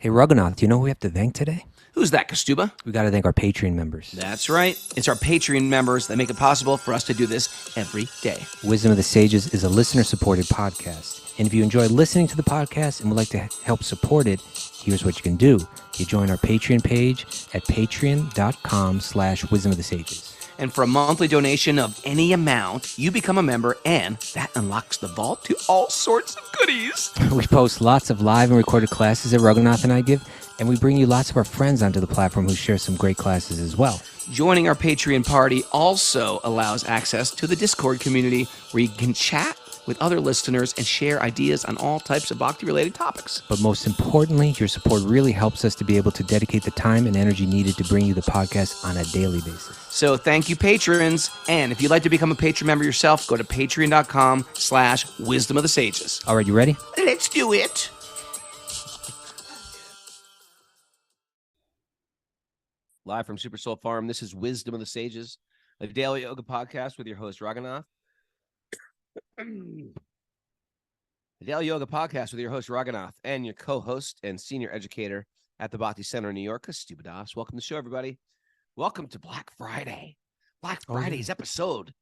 Hey, Raghunath, do you know who we have to thank today? Who's that, Kastuba? We got to thank our Patreon members. That's right. It's our Patreon members that make it possible for us to do this every day. Wisdom of the Sages is a listener-supported podcast. And if you enjoy listening to the podcast and would like to help support it, here's what you can do. You join our Patreon page at patreon.com/Wisdom of the Sages. And for a monthly donation of any amount, you become a member, and that unlocks the vault to all sorts of goodies. We post lots of live and recorded classes that Raghunath and I give, and we bring you lots of our friends onto the platform who share some great classes as well. Joining our Patreon party also allows access to the Discord community where you can chat with other listeners and share ideas on all types of Bhakti-related topics. But most importantly, your support really helps us to be able to dedicate the time and energy needed to bring you the podcast on a daily basis. So thank you, patrons. And if you'd like to become a patron member yourself, go to patreon.com/Wisdom of the Sages. All right, you ready? Let's do it. Live from Super Soul Farm, this is Wisdom of the Sages, a daily yoga podcast with your host, Raghunath. The Daily Yoga Podcast with your host, Raghunath, and your co-host and senior educator at the Bhakti Center in New York, Kastuba Das. Welcome to the show, everybody. Welcome to Black Friday. Black Friday's episode.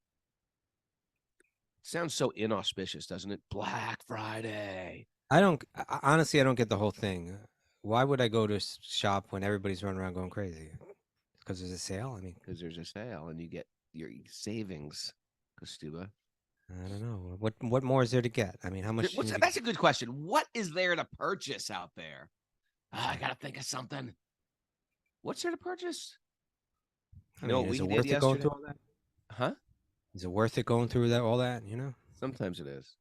Sounds so inauspicious, doesn't it? Black Friday. Honestly, I don't get the whole thing. Why would I go to shop when everybody's running around going crazy? Because there's a sale? I mean, because there's a sale and you get your savings, Kastuba. I don't know. What more is there to get? I mean, how much? That's a good question. What is there to purchase out there? I got to think of something. What's there to purchase? I mean, is it worth it going through all that? Huh? Is it worth it going through all that, you know? Sometimes it is.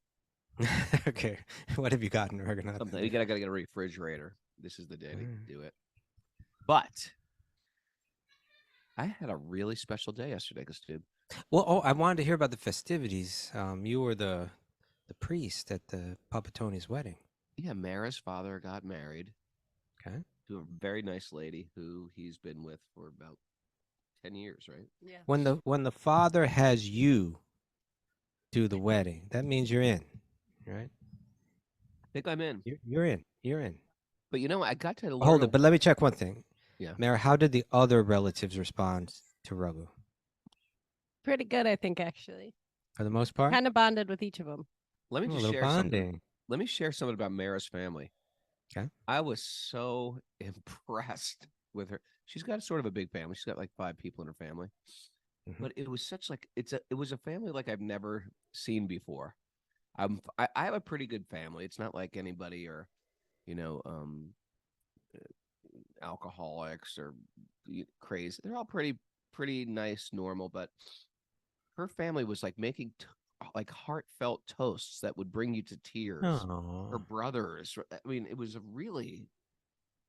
Okay. What have you gotten, Raghunath? Sometimes you gotta get a refrigerator. This is the day to do it. But I had a really special day yesterday, Kastuba. Well, I wanted to hear about the festivities. You were the priest at the Papatoni's wedding. Yeah, Mara's father got married. Okay. To a very nice lady who he's been with for about 10 years, right? Yeah. When the father has you do the wedding, that means you're in, right? I think I'm in. You're in. You're in. But you know, I got to learn. Hold it, but let me check one thing. Yeah. Mara, how did the other relatives respond to Raghu? Pretty good, I think, actually. For the most part? Kind of bonded with each of them. Let me just share something. Let me share something about Mara's family. Okay. I was so impressed with her. She's got sort of a big family. She's got like 5 people in her family. Mm-hmm. But it was such like it was a family like I've never seen before. I have a pretty good family. It's not like anybody or, you know, alcoholics or crazy. They're all pretty nice, normal, but her family was like making like heartfelt toasts that would bring you to tears. Aww. Her brothers. I mean, it's a really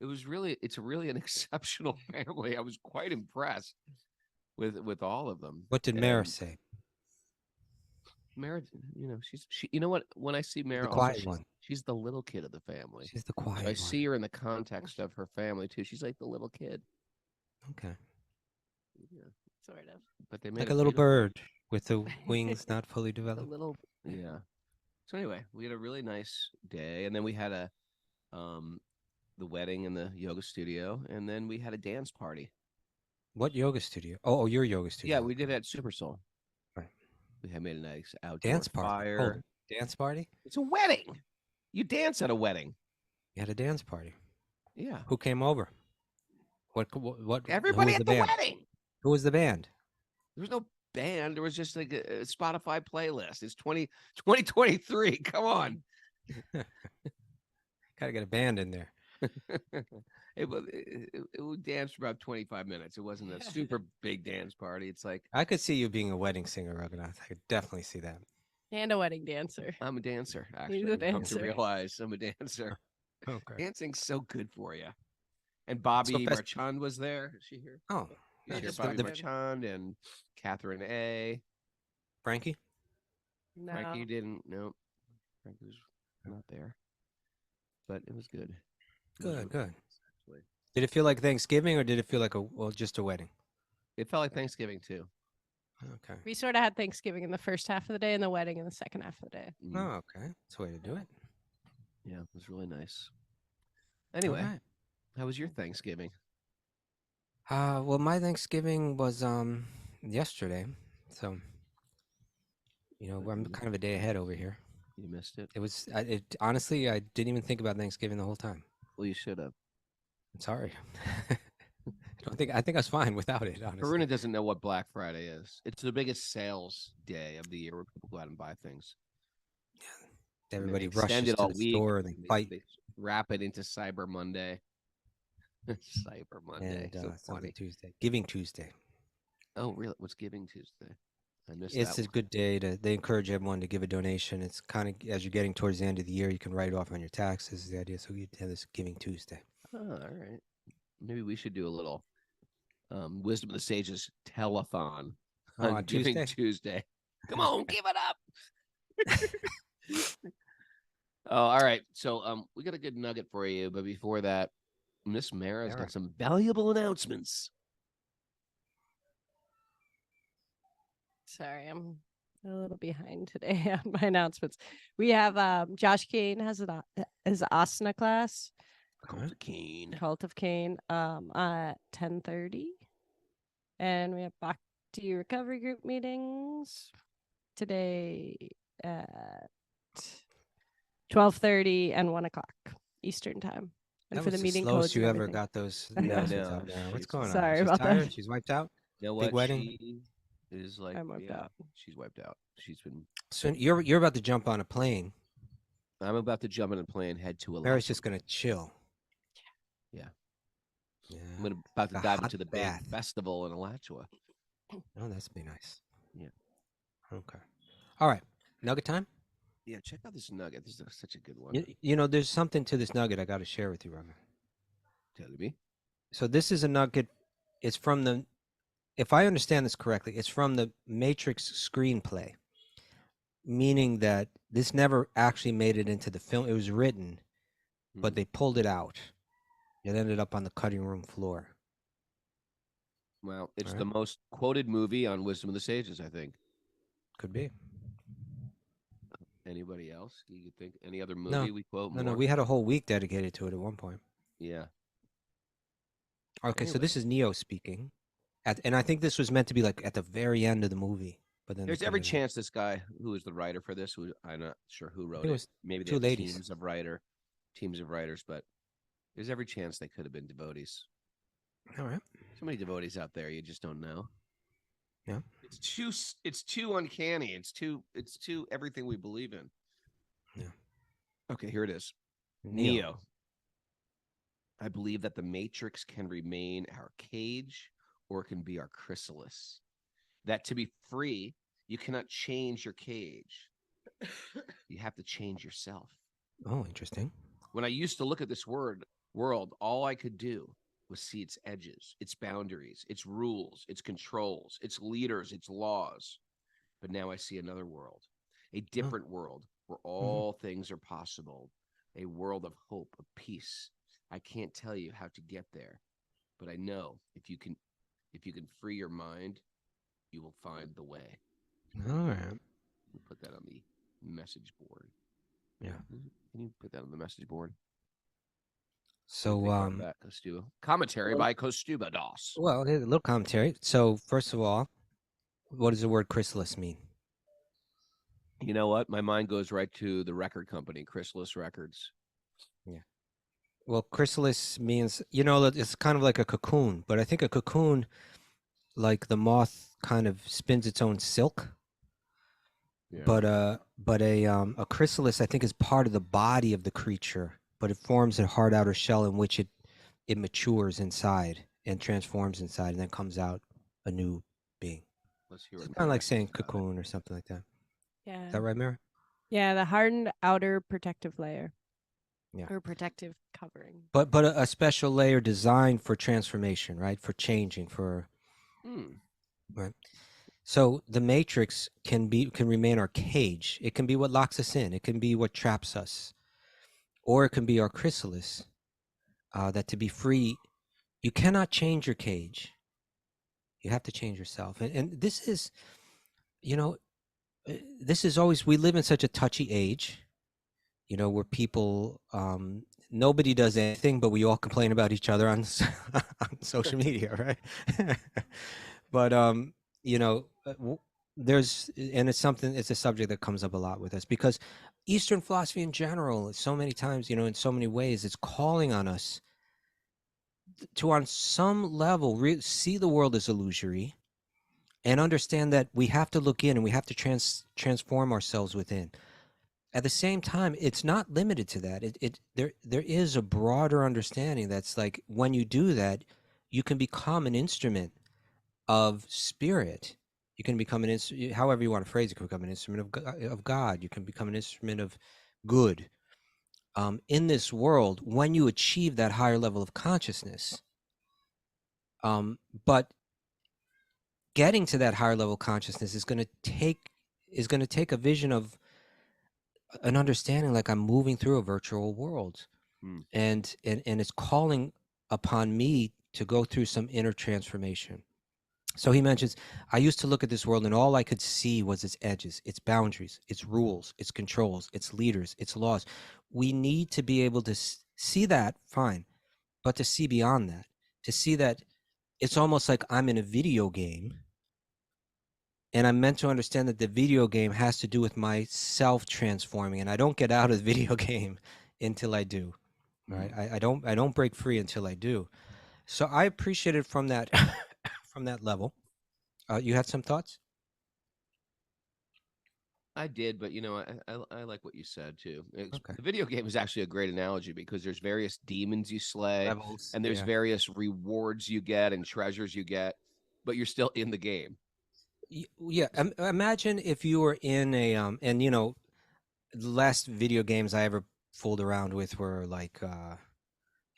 an exceptional family. I was quite impressed with all of them. What did Mara say? Mara, you know, she you know what? When I see Mara, the quiet one. She's the little kid of the family. She's the quiet one. I see her in the context of her family too. She's like the little kid. Okay. Yeah, sort of. But they made like a little bird with the wings not fully developed. Yeah. So anyway, we had a really nice day, and then we had the wedding in the yoga studio, and then we had a dance party. What yoga studio? Oh, your yoga studio. Yeah, we did it at Super Soul. Right. We had made a nice outdoor dance party. Fire. Oh, dance party? It's a wedding. You dance at a wedding. You had a dance party. Yeah. Who came over? What? Everybody at the wedding. Who was the band? There was no band. There was just like a Spotify playlist. It's 2023. Come on. Gotta get a band in there. It danced for about 25 minutes. It wasn't a super big dance party. It's like I could see you being a wedding singer, Raghunath. I could definitely see that. And a wedding dancer. I'm a dancer, actually. He's a dancer. I come to realize I'm a dancer. Okay. Dancing's so good for you. And Bobby Marchand was there. Is she here? Oh, Bobby Marchand and Catherine A. Frankie? No. Frankie didn't. No, Frankie was not there. But it was good. Good. Actually. Did it feel like Thanksgiving or did it feel like just a wedding? It felt like Thanksgiving too. Okay. We sort of had Thanksgiving in the first half of the day and the wedding in the second half of the day. Oh, okay. That's the way to do it. Yeah, it was really nice. Anyway, How was your Thanksgiving? Well, my Thanksgiving was yesterday, so I'm You, kind of a day ahead over here. you missed it. It was honestly, I didn't even think about Thanksgiving the whole time. Well, you should have. Sorry. I think I was fine without it, honestly. Karuna doesn't know what Black Friday is. It's the biggest sales day of the year where people go out and buy things. Everybody extend rushes it to all the week. store and they fight. They wrap it into Cyber Monday. Cyber Monday. And So something funny. Tuesday, Giving Tuesday. Oh, really? What's Giving Tuesday? I missed It's that a one. good day they encourage everyone to give a donation. It's kind of as you're getting towards the end of the year, you can write off on your taxes. Is the idea? So you have this Giving Tuesday. Oh, all right. Maybe we should do a little Wisdom of the Sages telethon on Giving Tuesday. Come on, give it up. Oh, all right. So we got a good nugget for you, but before that, Miss Mara's got some valuable announcements. Sorry, I'm a little behind today on my announcements. We have Josh Kane has his asana class. Cult of Cain. Cult of Cain at 10:30. And we have Bhakti recovery group meetings today at 12:30 and 1:00 Eastern time. And That for was the meeting slowest codes you and ever everything. got those I know. announcements out there. What's going on? Sorry She's about tired? that. She's wiped out. You know Big what? wedding. She is like, I'm wiped out. She's wiped out. She's been. So you're about to jump on a plane. I'm about to jump in a plane, head to Alaska. Mary's just gonna chill. Yeah. Yeah. I'm about to A dive hot into the bath. big festival in Alachua. Oh, that's be nice. Yeah. Okay. All right. Nugget time. Yeah, check out this nugget. This is such a good one. There's something to this nugget I got to share with you, Roman. Tell me. So this is a nugget. It's from if I understand this correctly, it's from the Matrix Screenplay, meaning that this never actually made it into the film. It was written, but they pulled it out. It ended up on the cutting room floor. Well, it's the most quoted movie on Wisdom of the Sages, I think. Could be. Anybody else? You could think any other movie we quote more? No, we had a whole week dedicated to it at one point. Yeah. Okay, anyway. So this is Neo speaking. And I think this was meant to be like at the very end of the movie. But then there's every chance this guy who is the writer for this, who I'm not sure who wrote it. Maybe they have teams of writers, but there's every chance they could have been devotees. All right. So many devotees out there, you just don't know. Yeah. It's too uncanny. It's too everything we believe in. Yeah. Okay, here it is. Neo. I believe that the Matrix can remain our cage or it can be our chrysalis. That to be free, you cannot change your cage. You have to change yourself. Oh, interesting. When I used to look at this world, all I could do was see its edges, its boundaries, its rules, its controls, its leaders, its laws. But now I see another world, a different world where all things are possible, a world of hope, of peace. I can't tell you how to get there, but I know if you can free your mind, you will find the way. All right. We'll put that on the message board. Yeah. Can you put that on the message board? So, commentary by Kostuba Das. Well, here's a little commentary. So, first of all, what does the word chrysalis mean? You know what? My mind goes right to the record company, Chrysalis Records. Yeah. Well, chrysalis means, it's kind of like a cocoon, but I think a cocoon, like the moth, kind of spins its own silk. Yeah. But a chrysalis, I think, is part of the body of the creature, but it forms a hard outer shell in which it matures inside and transforms inside, and then comes out a new being. Let's hear it's kind of like saying cocoon or something like that. Yeah. Is that right, Mary? Yeah, the hardened outer protective layer. Yeah. Or protective covering. But a special layer designed for transformation, right? For changing, right? So the matrix can remain our cage. It can be what locks us in. It can be what traps us. Or it can be our chrysalis. That to be free, you cannot change your cage. You have to change yourself. And this is, this is always, we live in such a touchy age, where people nobody does anything, but we all complain about each other on on social media, right? But you know, there's and it's something. It's a subject that comes up a lot with us because Eastern philosophy in general, so many times, you know, in so many ways, it's calling on us to, on some level, see the world as illusory and understand that we have to look in and we have to transform ourselves within. At the same time, it's not limited to that. There is a broader understanding that's like when you do that, you can become an instrument of spirit. You can become an instrument, however you want to phrase it. You can become an instrument of God. You can become an instrument of good in this world when you achieve that higher level of consciousness. But getting to that higher level consciousness is going to take a vision of an understanding like I'm moving through a virtual world. And it's calling upon me to go through some inner transformation. So he mentions, I used to look at this world and all I could see was its edges, its boundaries, its rules, its controls, its leaders, its laws. We need to be able to see that, fine, but to see beyond that, to see that it's almost like I'm in a video game and I'm meant to understand that the video game has to do with myself transforming, and I don't get out of the video game until I do. Right? I don't break free until I do. So I appreciate it from that from that level. You had some thoughts? I did, but you know, I like what you said too. Okay. The video game is actually a great analogy because there's various demons you slay, Levels. and there's Yeah. various rewards you get and treasures you get, but you're still in the game. Yeah. Imagine if you were in a and you know, the last video games I ever fooled around with were like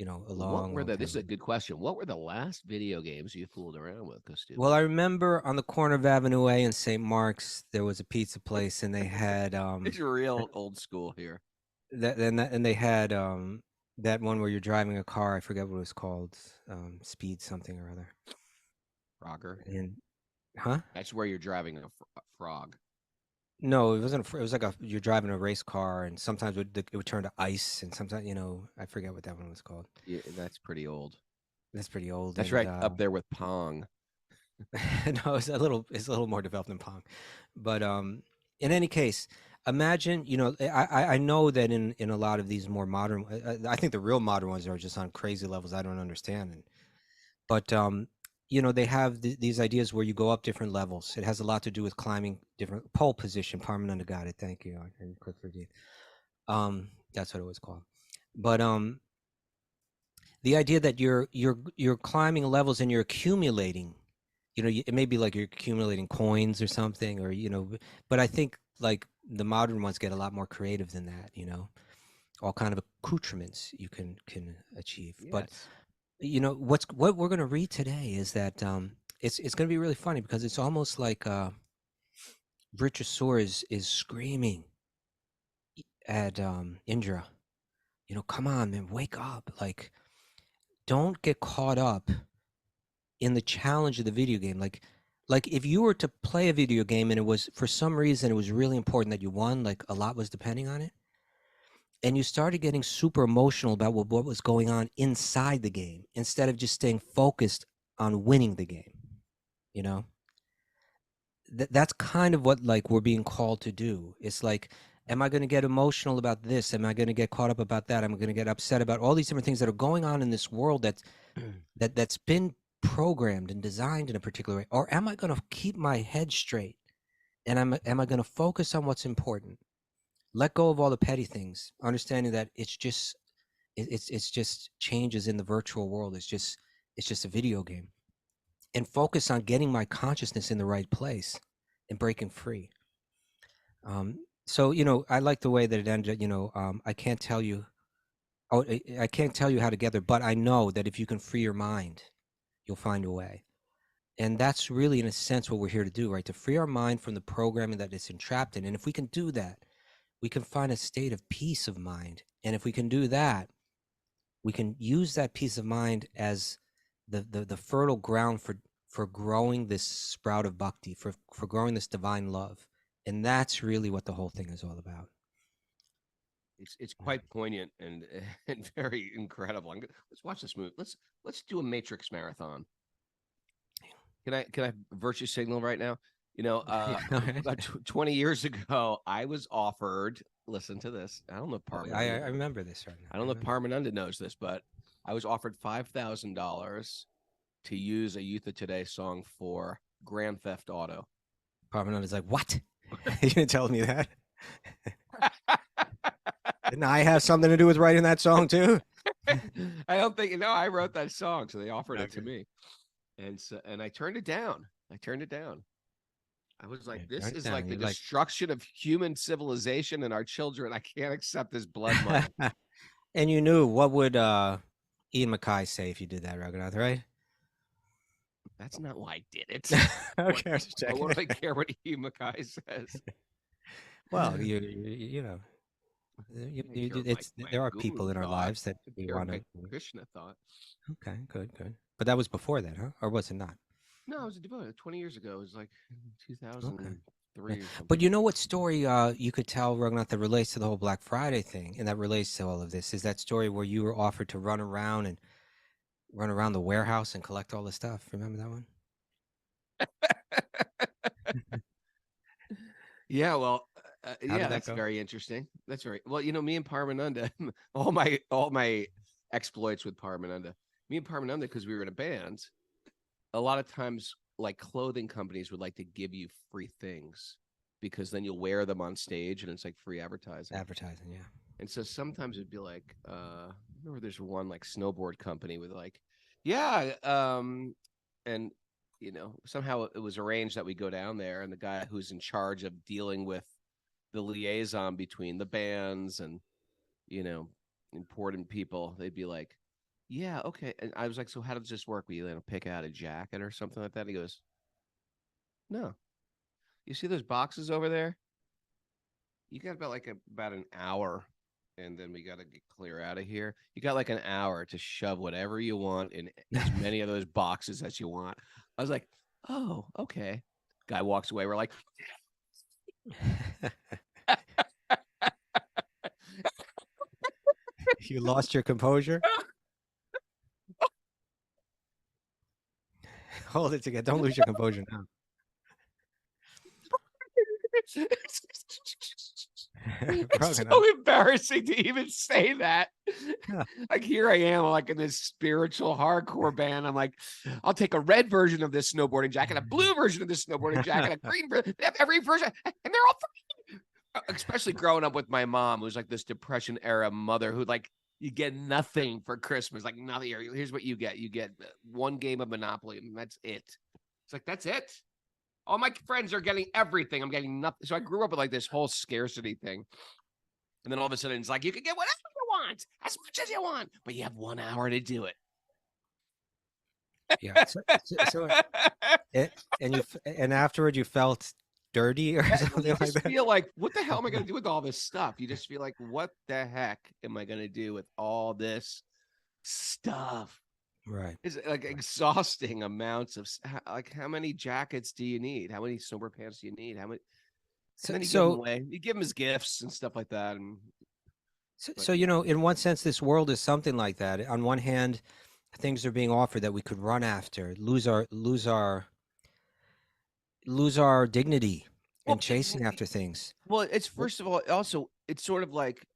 you know, a What long, were long the? This time is a ago. good question. What were the last video games you fooled around with, Well, Costume? I remember on the corner of Avenue A in St. Mark's, there was a pizza place, and they had It's real old school here. and they had that one where you're driving a car. I forget what it was called, Speed something or other. Frogger. And huh? That's where you're driving a frog. No, it wasn't. It was like you're driving a race car, and sometimes it would turn to ice, and sometimes you know I forget what that one was called. Yeah, that's pretty old. That's pretty old, That's and right up there with Pong. no, it's a little more developed than Pong, but in any case, imagine you know I know that in a lot of these more modern, I think the real modern ones are just on crazy levels I don't understand, but you know they have these ideas where you go up different levels. It has a lot to do with climbing different pole position. Parmananda got it. Thank you. I can click for D. That's what it was called. But the idea that you're climbing levels and you're accumulating, you know, it may be like you're accumulating coins or something, or you know, but I think like the modern ones get a lot more creative than that. You know, all kind of accoutrements you can achieve. But Yes. you know what we're going to read today is that it's going to be really funny because it's almost like Britchasaur is screaming at Indra, you know, come on man, wake up, like don't get caught up in the challenge of the video game. Like if you were to play a video game and it was for some reason it was really important that you won, like a lot was depending on it, and you started getting super emotional about what was going on inside the game instead of just staying focused on winning the game, you know, that's kind of what like we're being called to do. It's like, am I going to get emotional about this? Am I going to get caught up about that? I'm going to get upset about all these different things that are going on in this world that's been programmed and designed in a particular way, or am I going to keep my head straight and am I going to focus on what's important, let go of all the petty things, understanding that it's just changes in the virtual world. It's just a video game, and focus on getting my consciousness in the right place and breaking free. So you know, I like the way that it ended. You know, I can't tell you. Oh, I can't tell you how to get there, but I know that if you can free your mind, you'll find a way. And that's really, in a sense, what we're here to do, right? To free our mind from the programming that it's entrapped in. And if we can do that, we can find a state of peace of mind. And if we can do that, we can use that peace of mind as the fertile ground for growing this sprout of bhakti, for growing this divine love. And that's really what the whole thing is all about. It's quite poignant and and very incredible. Let's watch this movie. Let's do a Matrix marathon. Can I virtue signal right now? About 20 years ago, I was offered. Listen to this. I don't know if I remember this right now. I don't know if Parmananda knows this, but I was offered $5,000 to use a Youth of Today song for Grand Theft Auto. Parmananda's like, what? You didn't tell me that. Didn't I have something to do with writing that song too? I don't think. No, I wrote that song, so they offered it to me, and I turned it down. I was like, this is like the destruction of human civilization and our children. I can't accept this blood money. And you knew what would Ian MacKay say if you did that, Raghunath, right? That's not why I did it. Okay, what do I care what Ian MacKay says? Well, you know, there are people in our lives that we want to. Krishna thought. Okay, good. But that was before that, huh? Or was it not? No, it was a devoted 20 years ago. It was like 2003. Okay. But you know what story you could tell, Raghunath, that relates to the whole Black Friday thing, and that relates to all of this, is that story where you were offered to run around the warehouse and collect all the stuff. Remember that one? Yeah, well, that's very interesting. That's very well. Me and Parmananda, all my exploits with Parmananda. Me and Parmananda, because we were in a band, a lot of times, like clothing companies would like to give you free things because then you'll wear them on stage and it's like free advertising. Advertising, yeah. And so sometimes it'd be like, I remember there's one like snowboard company with like, yeah, and somehow it was arranged that we go down there, and the guy who's in charge of dealing with the liaison between the bands and important people, they'd be like, yeah, okay. And I was like, so how does this work? We pick out a jacket or something like that? He goes, no. You see those boxes over there? You got about an hour, and then we got to get clear out of here. You got like an hour to shove whatever you want in as many of those boxes as you want. I was like, oh, okay. Guy walks away. We're like, you lost your composure? Hold it together. Don't lose your composure now. It's so embarrassing to even say that. Yeah. Like, here I am, like in this spiritual hardcore band. I'm like, I'll take a red version of this snowboarding jacket, a blue version of this snowboarding jacket, a green version, every version, and they're all free. Especially growing up with my mom, who's like this Depression era mother who like, you get nothing for Christmas. Like, nothing. Here's what you get. You get one game of Monopoly, and that's it. It's like, that's it. All my friends are getting everything. I'm getting nothing. So I grew up with like this whole scarcity thing. And then all of a sudden it's like, you can get whatever you want, as much as you want, but you have 1 hour to do it. Yeah. And afterward you felt dirty or something like that? You feel like, what the hell am I going to do with all this stuff? You just feel like, what the heck am I going to do with all this stuff? Right. It's like exhausting amounts of, like, how many jackets do you need? How many snowboard pants do you need? How many? So then you give them away. You give them as gifts and stuff like that. And so in one sense, this world is something like that. On one hand, things are being offered that we could run after, lose our dignity in chasing after things. Well, it's first of all, also it's sort of like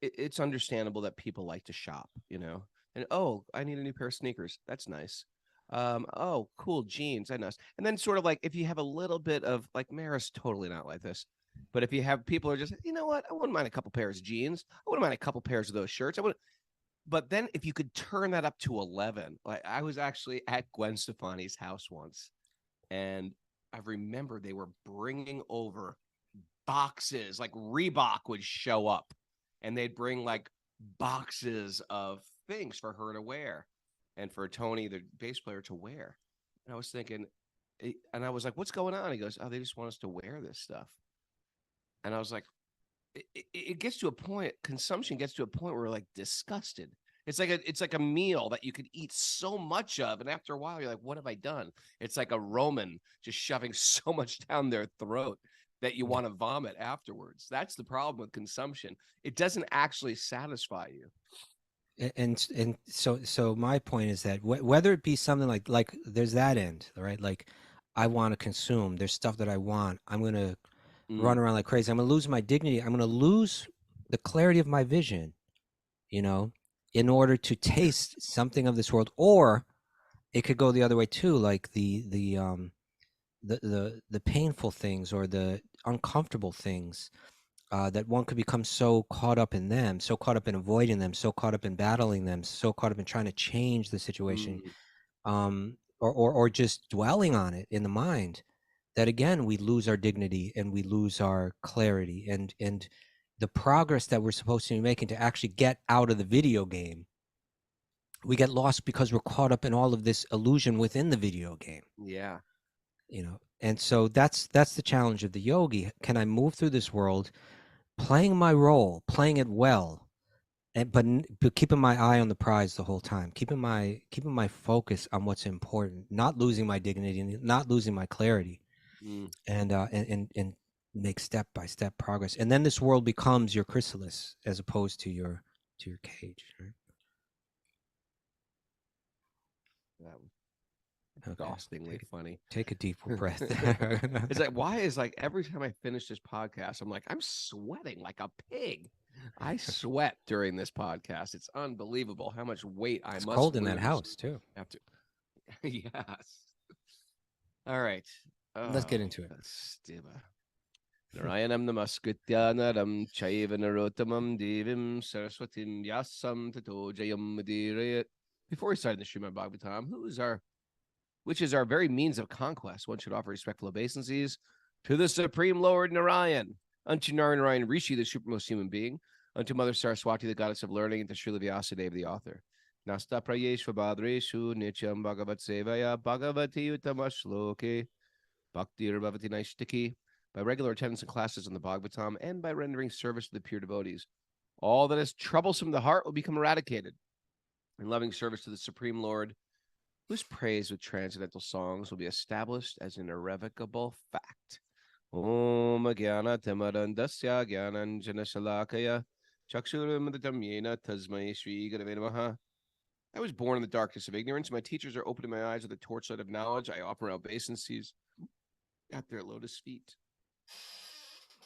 it's understandable that people like to shop, and oh, I need a new pair of sneakers. That's nice. Oh, cool, jeans. That's nice. And then sort of like if you have a little bit of like, Mara's totally not like this, but if you have people who are just, you know what, I wouldn't mind a couple pairs of jeans. I wouldn't mind a couple pairs of those shirts. But then if you could turn that up to 11, like I was actually at Gwen Stefani's house once, and I remember they were bringing over boxes, like Reebok would show up and they'd bring like boxes of things for her to wear and for Tony, the bass player, to wear. And I was thinking, and I was like, what's going on? He goes, oh, they just want us to wear this stuff. And I was like, it gets to a point, consumption gets to a point where we're like disgusted. It's like a meal that you could eat so much of, and after a while, you're like, "What have I done?" It's like a Roman just shoving so much down their throat. that you want to vomit afterwards. That's the problem with consumption. It doesn't actually satisfy you. And so my point is that whether it be something like there's that end, right? Like I want to consume. There's stuff that I want. I'm gonna run around like crazy. I'm gonna lose my dignity. I'm gonna lose the clarity of my vision, in order to taste something of this world. Or it could go the other way too, like the painful things or the uncomfortable things, that one could become so caught up in them, so caught up in avoiding them, so caught up in battling them, so caught up in trying to change the situation, or just dwelling on it in the mind, that again we lose our dignity and we lose our clarity, and the progress that we're supposed to be making to actually get out of the video game, we get lost because we're caught up in all of this illusion within the video game. Yeah. And so that's the challenge of the yogi. Can I move through this world playing my role, playing it well, but keeping my eye on the prize the whole time, keeping my focus on what's important, not losing my dignity, not losing my clarity, and make step by step progress. And then this world becomes your chrysalis as opposed to your cage, right? That was exhaustingly funny. Take a deeper breath. It's like, why is like every time I finish this podcast, I'm like, I'm sweating like a pig. I sweat during this podcast. It's unbelievable how much weight I It's must cold in that lose house too. after. Yes. All right. Let's get into it. Stiba. Narayanam namaskrityanam chaiva narottamam devim saraswatim yasam tato jayam mudirayat. Before we start the Srimad Bhagavatam, which is our very means of conquest, one should offer respectful obeisances to the Supreme Lord Narayan, unto Narayan Rishi, the supremmost human being, unto Mother Saraswati, the goddess of learning, and to Srila Vyasadeva, the author. Nasta prayeshva badreshu nityam bhagavat sevaya bhagavati utamashloke bhaktir bhavati naishtiki. By regular attendance in classes on the Bhagavatam and by rendering service to the pure devotees, all that is troublesome to the heart will become eradicated. In loving service to the Supreme Lord, whose praise with transcendental songs will be established as an irrevocable fact. Om Gyana Timarandasya Gyananjana Shalakaya Chakshuramadatam Yena Tasmai Shri Gurave Namaha. I was born in the darkness of ignorance. My teachers are opening my eyes with the torchlight of knowledge. I offer obeisances at their lotus feet.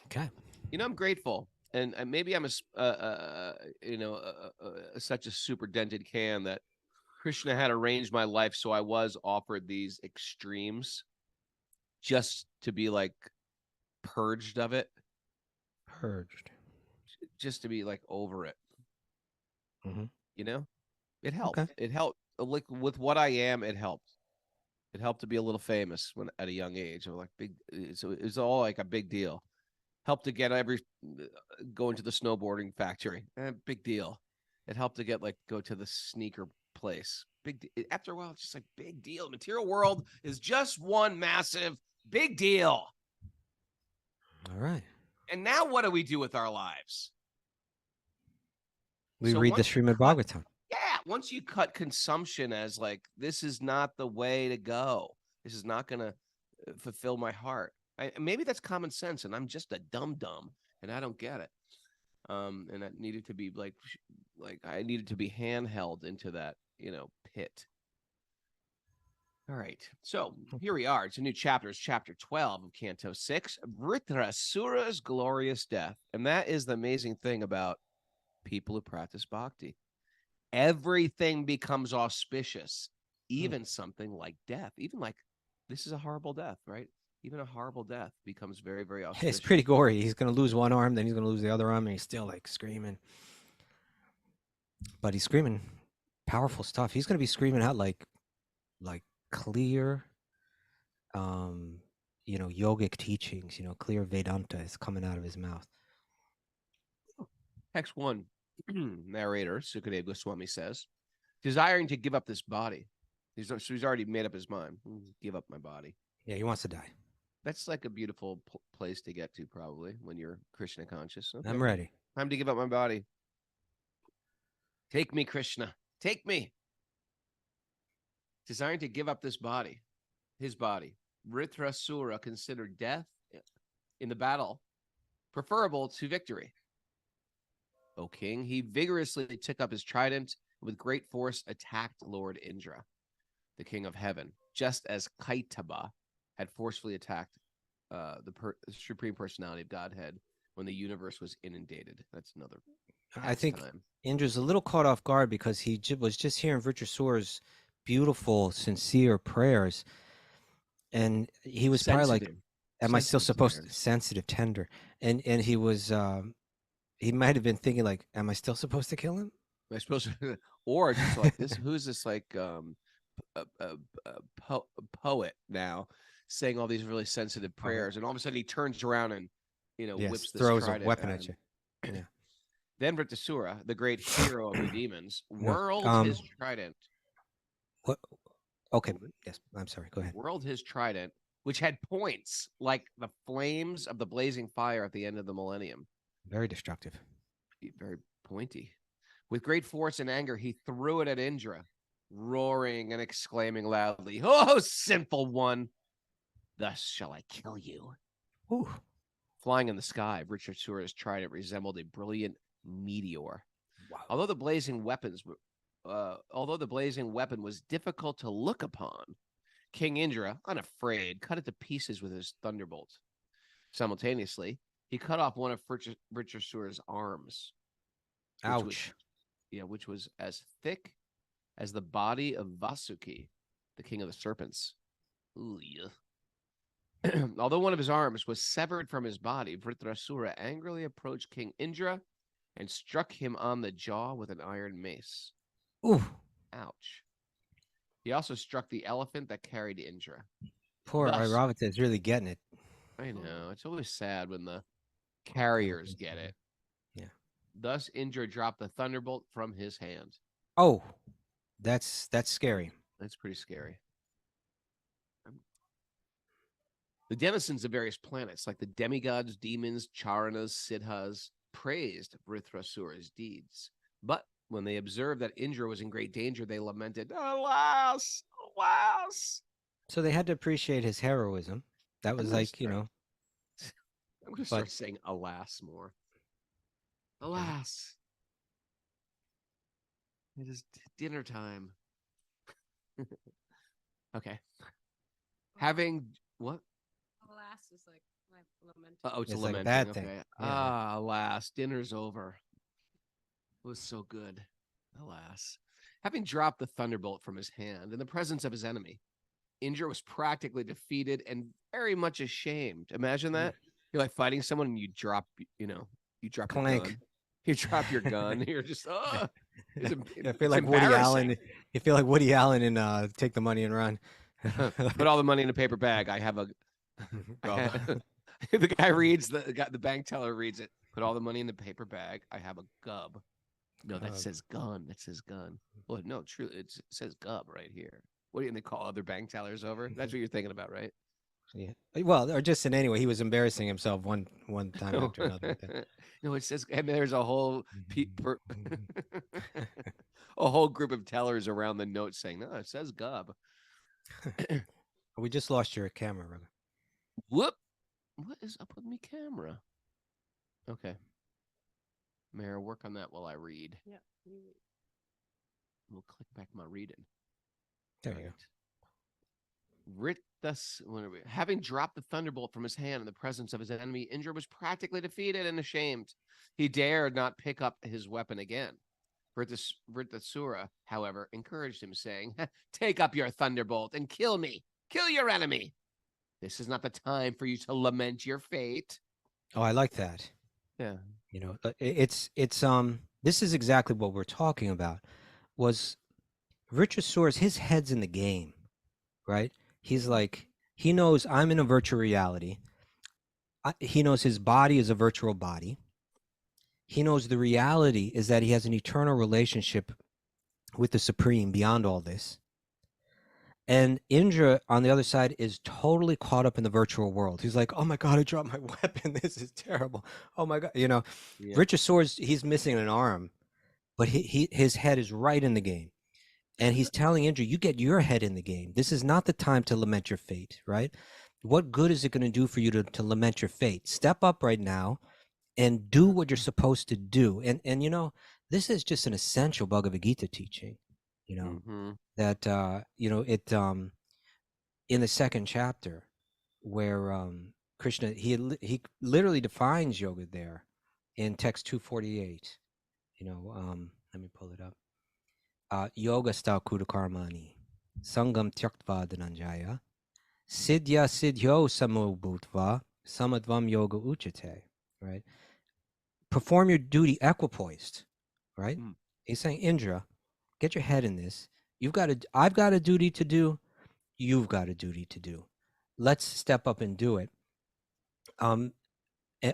Okay. I'm grateful. And maybe I'm such a super dented can that Krishna had arranged my life so I was offered these extremes just to be like purged of it. Just to be like over it. It helped. Okay. It helped. Like with what I am, it helped. It helped to be a little famous when at a young age. Like big. So it was all like a big deal. Helped to get going to the snowboarding factory. Big deal. It helped to get go to the sneaker place. After a while, it's just like big deal. Material world is just one massive big deal. All right. And now what do we do with our lives? We read the Srimad Bhagavatam. Yeah. Once you cut consumption as this is not the way to go. This is not going to fulfill my heart. Maybe that's common sense, and I'm just a dum-dum, and I don't get it. And I needed to be I needed to be handheld into that, pit. All right. So here we are. It's a new chapter. It's chapter 12 of Canto 6, Vritrasura's Glorious Death. And that is the amazing thing about people who practice bhakti. Everything becomes auspicious, even something like death, even this is a horrible death, right? Even a horrible death becomes very, very auspicious. It's pretty gory. He's going to lose one arm, then he's going to lose the other arm, and he's still screaming. But he's screaming powerful stuff. He's going to be screaming out like clear, yogic teachings. Clear Vedanta is coming out of his mouth. Text 1, narrator Sukadeva Goswami says, desiring to give up this body. He's already made up his mind. Give up my body. Yeah, he wants to die. That's like a beautiful place to get to, probably, when you're Krishna conscious. Okay. I'm ready. Time to give up my body. Take me, Krishna. Take me. Desiring to give up this body, his body. Vritrasura considered death in the battle, preferable to victory. O king, he vigorously took up his trident and with great force attacked Lord Indra, the king of heaven, just as Kaitaba had forcefully attacked the supreme personality of Godhead when the universe was inundated. That's another I think time. Indra's a little caught off guard because he was just hearing Vritrasur's beautiful, sincere prayers, and he was probably like, "Am I still supposed to?" Sensitive, tender, and he was. He might have been thinking like, "Am I still supposed to kill him?" Am I supposed to, or just like this? Who's this like poet now saying all these really sensitive prayers, and all of a sudden he turns around and whips this throws trident a weapon at you. Yeah. Then Vritrasura, the great hero of the demons, whirled his trident. What? Okay. Yes, I'm sorry. Go ahead. Whirled his trident, which had points like the flames of the blazing fire at the end of the millennium. Very destructive. Very pointy. With great force and anger, he threw it at Indra, roaring and exclaiming loudly, "Oh, sinful one! Thus shall I kill you." Ooh. Flying in the sky, Vritrasura's trident resembled a brilliant meteor. Wow. Although the blazing weapon was difficult to look upon, King Indra, unafraid, cut it to pieces with his thunderbolt. Simultaneously, he cut off one of Vritrasura's arms. Ouch. Which was as thick as the body of Vasuki, the king of the serpents. Ooh, yeah. Although one of his arms was severed from his body, Vritrasura angrily approached King Indra and struck him on the jaw with an iron mace. Ooh. Ouch. He also struck the elephant that carried Indra. Poor Airavata is really getting it. I know. It's always sad when the carriers get it. Yeah. Thus, Indra dropped the thunderbolt from his hand. Oh, that's scary. That's pretty scary. The denizens of various planets, like the demigods, demons, charanas, siddhas, praised Vritrasura's deeds. But when they observed that Indra was in great danger, they lamented, "Alas, alas!" So they had to appreciate his heroism. That was like, I'm going to start saying "alas" more. Alas, it is dinner time. Okay. Having what? Alas is like lamenting. Oh, it's a like a lamenting. bad thing. Okay. Yeah. Alas, dinner's over. It was so good. Alas. Having dropped the thunderbolt from his hand in the presence of his enemy, Indra was practically defeated and very much ashamed. Imagine that. You're like fighting someone and you drop your gun. You drop your gun. You're just, I feel like Woody Allen. You feel like Woody Allen in Take the Money and Run. Put all the money in a paper bag. I have a. The guy reads the bank teller reads it. Put all the money in the paper bag. I have a gub. No, that says gun. That says gun. Well, no, true. It says gub right here. What do you think they call other bank tellers over? That's what you're thinking about, right? Yeah. Well, or just in anyway, he was embarrassing himself one time after another. No, it says, and there's a whole a whole group of tellers around the note saying, "No, it says gub." We just lost your camera, brother. Whoop! What is up with me camera? Okay, Mara, work on that while I read. Yeah. We'll click back my reading. There you go. Having dropped the thunderbolt from his hand in the presence of his enemy, Indra was practically defeated and ashamed. He dared not pick up his weapon again. Vritrasura, however, encouraged him, saying, "Take up your thunderbolt and kill me. Kill your enemy. This is not the time for you to lament your fate." Oh, I like that. Yeah. It's this is exactly what we're talking about. Was Vritrasura's, his head's in the game, right? He's like, he knows I'm in a virtual reality. He knows his body is a virtual body. He knows the reality is that he has an eternal relationship with the Supreme beyond all this. And Indra, on the other side, is totally caught up in the virtual world. He's like, "Oh my God, I dropped my weapon. This is terrible. Oh my God." Yeah. Vritrasura's, he's missing an arm, but his head is right in the game. And he's telling Indra, "You get your head in the game. This is not the time to lament your fate," right? What good is it going to do for you to lament your fate? Step up right now and do what you're supposed to do. And you know, this is just an essential Bhagavad-gita teaching, you know, that you know, it in the second chapter where Krishna he literally defines yoga there in text 248. You know, let me pull it up. Yoga sta kudakarmani sangam tyaktva dhananjaya siddhya siddhyo samobhutva samadvam yoga uchate, right? Perform your duty equipoised, right? He's saying, Indra, get your head in this. I've got a duty to do. You've got a duty to do. Let's step up and do it.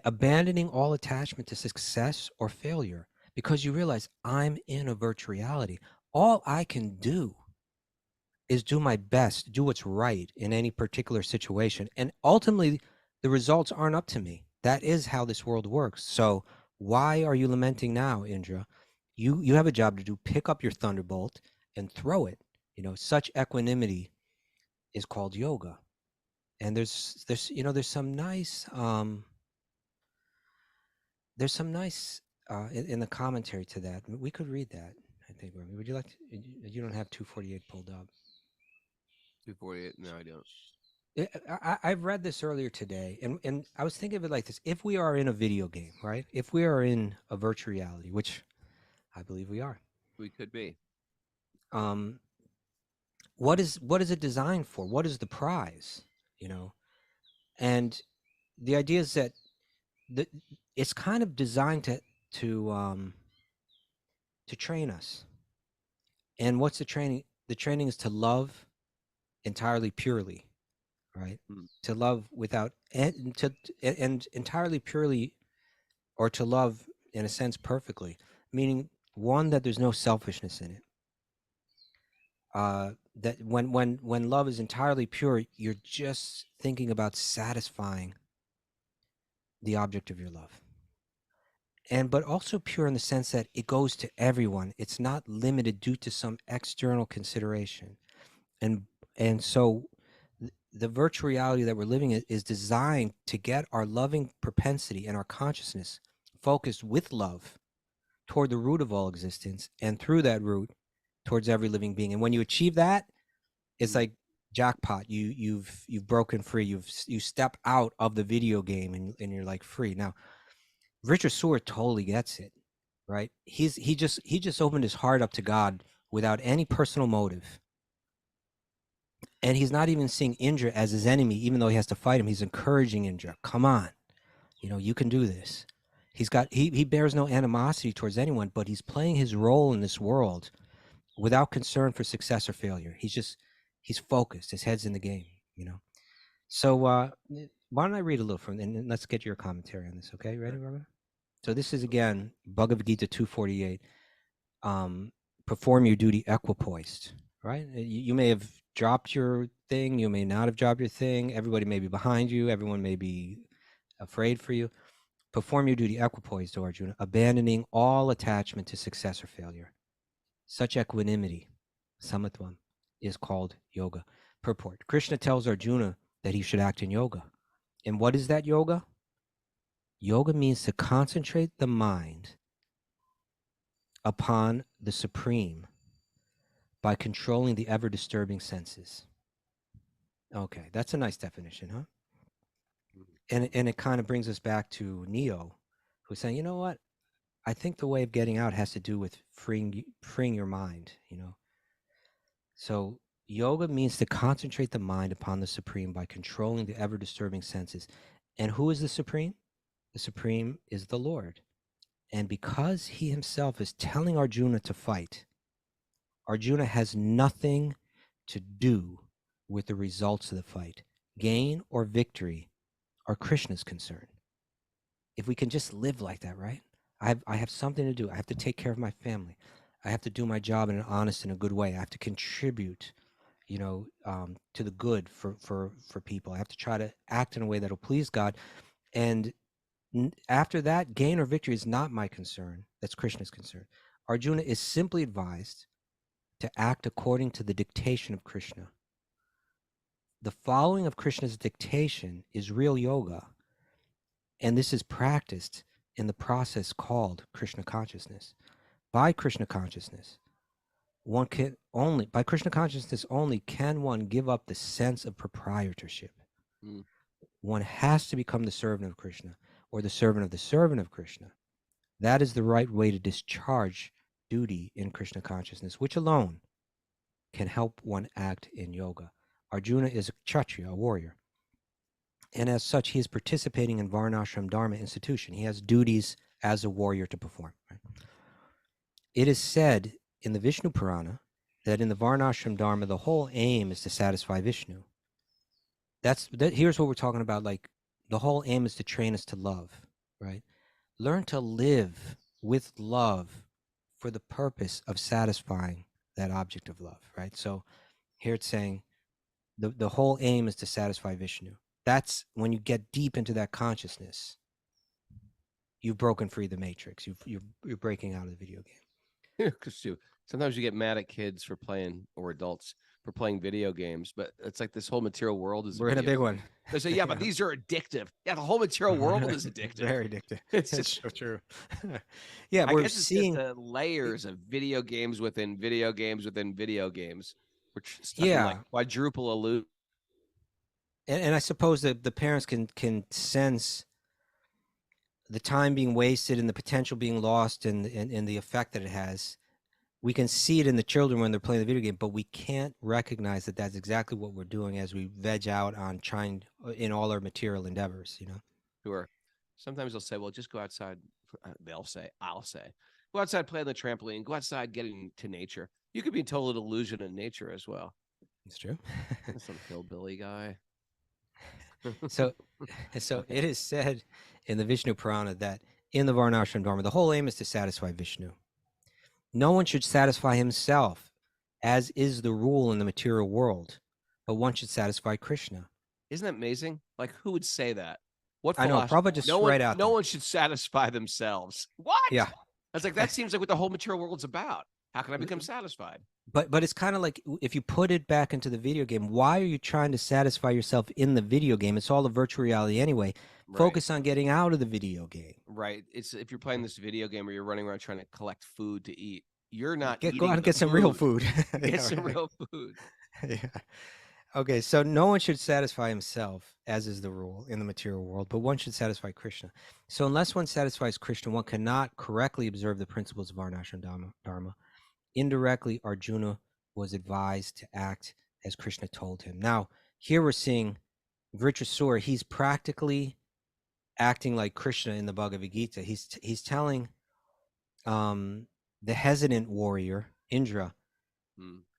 Abandoning all attachment to success or failure, because you realize I'm in a virtual reality. All I can do is do my best, do what's right in any particular situation. And ultimately, the results aren't up to me. That is how this world works. So why are you lamenting now, Indra? You have a job to do. Pick up your thunderbolt and throw it. You know, such equanimity is called yoga. And there's you know, there's some nice in the commentary to that. We could read that, I think. Would you like to? You don't have 248 pulled up. 248? No, I don't. I've read this earlier today, and I was thinking of it like this. If we are in a video game, right? If we are in a virtual reality, which I believe we are. We could be. What is it designed for? What is the prize? You know? And the idea is that it's kind of designed to train us. And what's the training? The training is to love entirely purely, right? To love without and entirely purely, or to love in a sense perfectly, meaning one, that there's no selfishness in it. That when love is entirely pure, you're just thinking about satisfying the object of your love. But also pure in the sense that it goes to everyone. It's not limited due to some external consideration. And so the virtual reality that we're living in is designed to get our loving propensity and our consciousness focused with love toward the root of all existence, and through that root towards every living being. And when you achieve that, it's like jackpot. You've broken free. You step out of the video game and you're like free. Now, Richard Seward totally gets it, right? He just opened his heart up to God without any personal motive. And he's not even seeing Indra as his enemy, even though he has to fight him. He's encouraging Indra. Come on, you know, you can do this. He bears no animosity towards anyone, but he's playing his role in this world without concern for success or failure. He's focused. His head's in the game, you know. So why don't I read a little from, and let's get your commentary on this, okay? Ready, Robert? So this is, again, Bhagavad-gita 248. Perform your duty equipoised, right? You may have dropped your thing. You may not have dropped your thing. Everybody may be behind you. Everyone may be afraid for you. Perform your duty equipoised, Arjuna, abandoning all attachment to success or failure. Such equanimity, samatvam, is called yoga. Purport. Krishna tells Arjuna that he should act in yoga. And what is that yoga? Yoga means to concentrate the mind upon the supreme by controlling the ever-disturbing senses. Okay, that's a nice definition, huh? And it kind of brings us back to Neo, who's saying, you know what? I think the way of getting out has to do with freeing your mind, you know? So yoga means to concentrate the mind upon the supreme by controlling the ever-disturbing senses. And who is the supreme? The supreme is the Lord. And because he himself is telling Arjuna to fight, Arjuna has nothing to do with the results of the fight. Gain or victory are Krishna's concern. If we can just live like that, right? I have something to do. I have to take care of my family. I have to do my job in an honest and a good way. I have to contribute, you know, to the good for people. I have to try to act in a way that will please God. And after that, gain or victory is not my concern. That's Krishna's concern. Arjuna is simply advised to act according to the dictation of Krishna. the following of Krishna's dictation is real yoga, and this is practiced in the process called Krishna consciousness. By Krishna consciousness, by Krishna consciousness only can one give up the sense of proprietorship. Mm. One has to become the servant of Krishna, or the servant of Krishna. That is the right way to discharge duty in Krishna consciousness, which alone can help one act in yoga. Arjuna is a kshatriya, a warrior. And as such, he is participating in Varnashram Dharma institution. He has duties as a warrior to perform. Right? It is said in the Vishnu Purana that in the Varnashram Dharma, the whole aim is to satisfy Vishnu. Here's what we're talking about. Like, the whole aim is to train us to love, right? Learn to live with love for the purpose of satisfying that object of love, right? So here it's saying the whole aim is to satisfy Vishnu. That's when you get deep into that consciousness, you've broken free the matrix. You're breaking out of the video game. Because sometimes you get mad at kids for playing, or adults for playing video games, but it's like this whole material world is. We're in a big one. They say, yeah, but these are addictive. Yeah, the whole material world is addictive. Very addictive. It's It's just so true. Yeah, I we're guess it's seeing. just the layers of video games within video games within video games. We're stuck in Yeah, like quadruple illusion. and I suppose that the parents can sense the time being wasted and the potential being lost, and the effect that it has. We can see it in the children when they're playing the video game, but we can't recognize that that's exactly what we're doing as we veg out on trying in all our material endeavors, you know? Sure. Sometimes they'll say, well, just go outside. I'll say, go outside, play on the trampoline, go outside, get into nature. You could be in total delusion in nature as well. It's true. Some hillbilly guy. So it is said in the Vishnu Purana that in the Varnashram Dharma, the whole aim is to satisfy Vishnu. No one should satisfy himself, as is the rule in the material world, but one should satisfy Krishna. Isn't that amazing? Like, who would say that? What I know, philosophy? Prabhupada just right out No there. one should satisfy themselves. What? Yeah. I was like, that seems like what the whole material world's about. How can I become satisfied? But it's kind of like, if you put it back into the video game, why are you trying to satisfy yourself in the video game? It's all a virtual reality anyway. Right. Focus on getting out of the video game. Right. It's if you're playing this video game where you're running around trying to collect food to eat, you're not Go eating out and the get some real food. Get Yeah, some right. real food. Yeah. Okay, so no one should satisfy himself, as is the rule in the material world, but one should satisfy Krishna. So unless one satisfies Krishna, one cannot correctly observe the principles of Varnashram Dharma. Indirectly, Arjuna was advised to act as Krishna told him. Now, here we're seeing Vritrasura, he's practically acting like Krishna in the Bhagavad-gita. He's telling the hesitant warrior, Indra,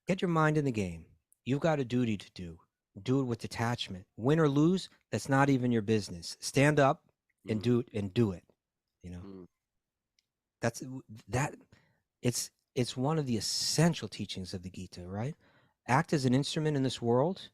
get your mind in the game. You've got a duty to do. Do it with detachment. Win or lose, that's not even your business. Stand up and do it. You know, it's one of the essential teachings of the Gita, right? Act as an instrument in this world.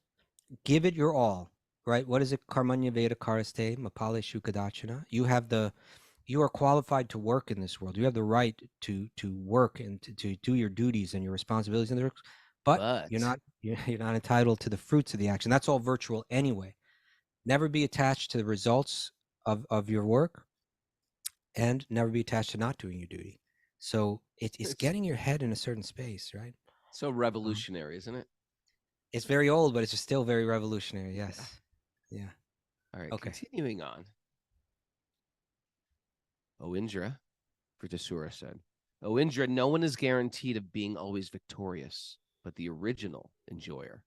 Give it your all, right? What is it? Karmanya Veda Karaste Mapale Shukadachana. You are qualified to work in this world. You have the right to work and to do your duties and your responsibilities in the work, but you're not entitled to the fruits of the action. That's all virtual anyway. Never be attached to the results of your work, and never be attached to not doing your duty. So it's getting your head in a certain space, right? So revolutionary, isn't it? It's very old, but it's still very revolutionary. Yes. Yeah. All right. Okay. Continuing on. O Indra, Vritrasura said, O Indra, no one is guaranteed of being always victorious, but the original enjoyer,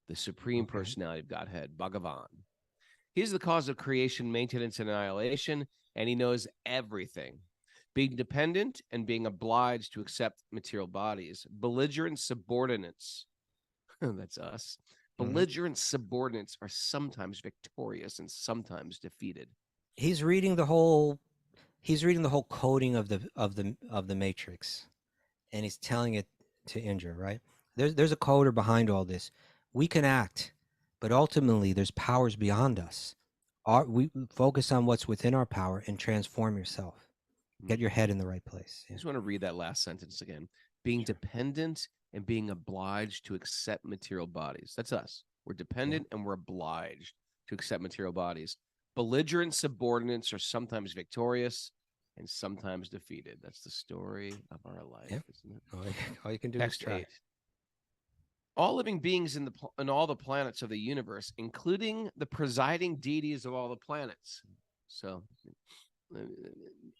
the supreme personality of Godhead, Bhagavan. He is the cause of creation, maintenance, and annihilation, and he knows everything. Being dependent and being obliged to accept material bodies, belligerent subordinates, that's us, belligerent subordinates are sometimes victorious and sometimes defeated. He's reading the whole coding of the Matrix, and he's telling it to Indra, right? There's a coder behind all this. We can act, but ultimately there's powers beyond us. We focus on what's within our power and transform yourself. Get your head in the right place. I just want to read that last sentence again. Being dependent and being obliged to accept material bodies. That's us. We're dependent and we're obliged to accept material bodies. Belligerent subordinates are sometimes victorious and sometimes defeated. That's the story of our life, isn't it? All you can do Text is try. 8. All living beings in all the planets of the universe, including the presiding deities of all the planets. So